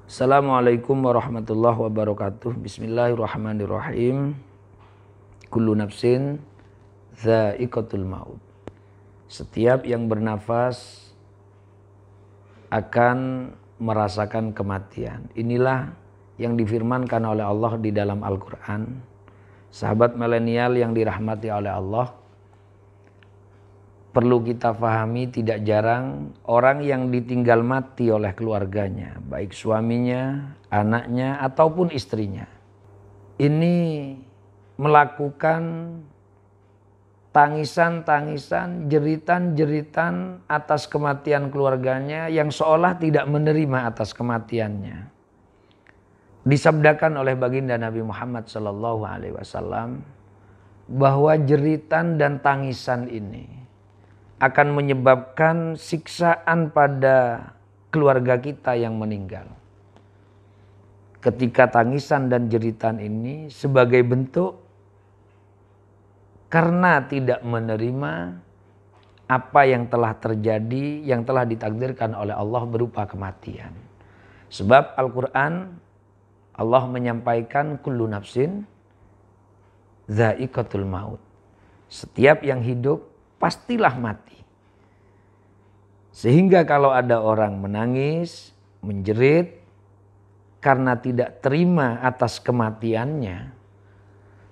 Assalamualaikum warahmatullahi wabarakatuh. Bismillahirrahmanirrahim. Kullu nafsin dha'iqatul maut. Setiap yang bernafas akan merasakan kematian. Inilah yang difirmankan oleh Allah di dalam Al-Quran. Sahabat milenial yang dirahmati oleh Allah, perlu kita pahami tidak jarang orang yang ditinggal mati oleh keluarganya, baik suaminya, anaknya, ataupun istrinya. Ini melakukan tangisan-tangisan, jeritan-jeritan atas kematian keluarganya yang seolah tidak menerima atas kematiannya. Disabdakan oleh baginda Nabi Muhammad SAW bahwa jeritan dan tangisan ini akan menyebabkan siksaan pada keluarga kita yang meninggal. Ketika tangisan dan jeritan ini sebagai bentuk karena tidak menerima apa yang telah terjadi, yang telah ditakdirkan oleh Allah berupa kematian. Sebab Al-Quran Allah menyampaikan kullu nafsin dha'iqatul maut. Setiap yang hidup pastilah mati. Sehingga kalau ada orang menangis, menjerit karena tidak terima atas kematiannya,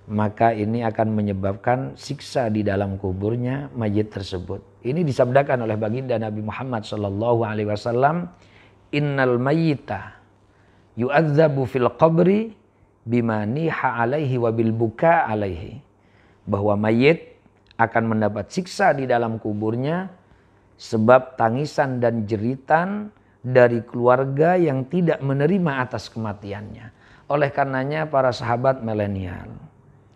maka ini akan menyebabkan siksa di dalam kuburnya mayit tersebut. Ini disabdakan oleh baginda Nabi Muhammad SAW, innal mayyita yu'adzabu fil qabri bima niha alaihi wa bil buka alaihi. Bahwa mayit akan mendapat siksa di dalam kuburnya sebab tangisan dan jeritan dari keluarga yang tidak menerima atas kematiannya. Oleh karenanya para sahabat milenial,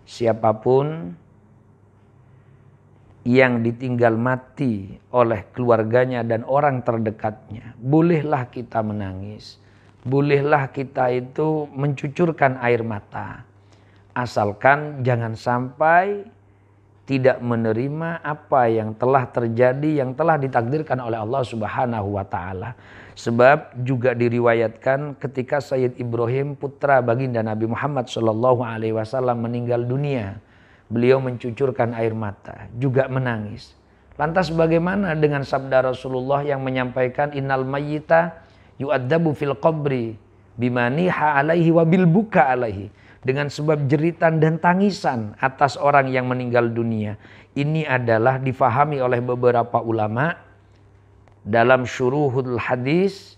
siapapun yang ditinggal mati oleh keluarganya dan orang terdekatnya, bolehlah kita menangis, bolehlah kita itu mencucurkan air mata, asalkan jangan sampai tidak menerima apa yang telah terjadi, yang telah ditakdirkan oleh Allah Subhanahu wa Ta'ala. Sebab juga diriwayatkan ketika Sayyid Ibrahim putra baginda Nabi Muhammad SAW meninggal dunia, beliau mencucurkan air mata, juga menangis. Lantas bagaimana dengan sabda Rasulullah yang menyampaikan innal mayyita yu'adzabu fil qabri bima niha alaihi wa bil buka alaihi. Dengan sebab jeritan dan tangisan atas orang yang meninggal dunia. Ini adalah difahami oleh beberapa ulama dalam syuruhul hadis,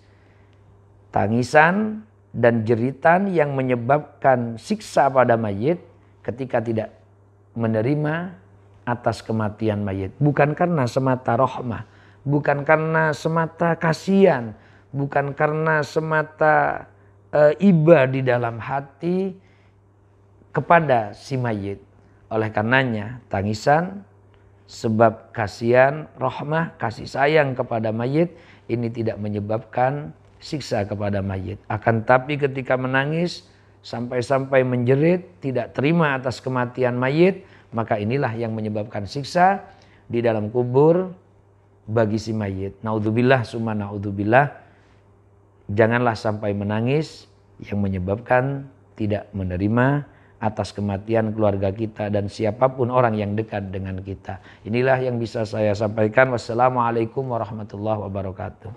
tangisan dan jeritan yang menyebabkan siksa pada mayit ketika tidak menerima atas kematian mayit. Bukan karena semata rahmah, bukan karena semata kasihan, bukan karena semata iba di dalam hati kepada si mayit. Oleh karenanya tangisan sebab kasihan, rahmah, kasih sayang kepada mayit ini tidak menyebabkan siksa kepada mayit. Akan tapi ketika menangis sampai-sampai menjerit tidak terima atas kematian mayit, maka inilah yang menyebabkan siksa di dalam kubur bagi si mayit. Naudzubillah summa naudzubillah. Janganlah sampai menangis yang menyebabkan tidak menerima atas kematian keluarga kita dan siapapun orang yang dekat dengan kita. Inilah yang bisa saya sampaikan. Wassalamualaikum warahmatullahi wabarakatuh.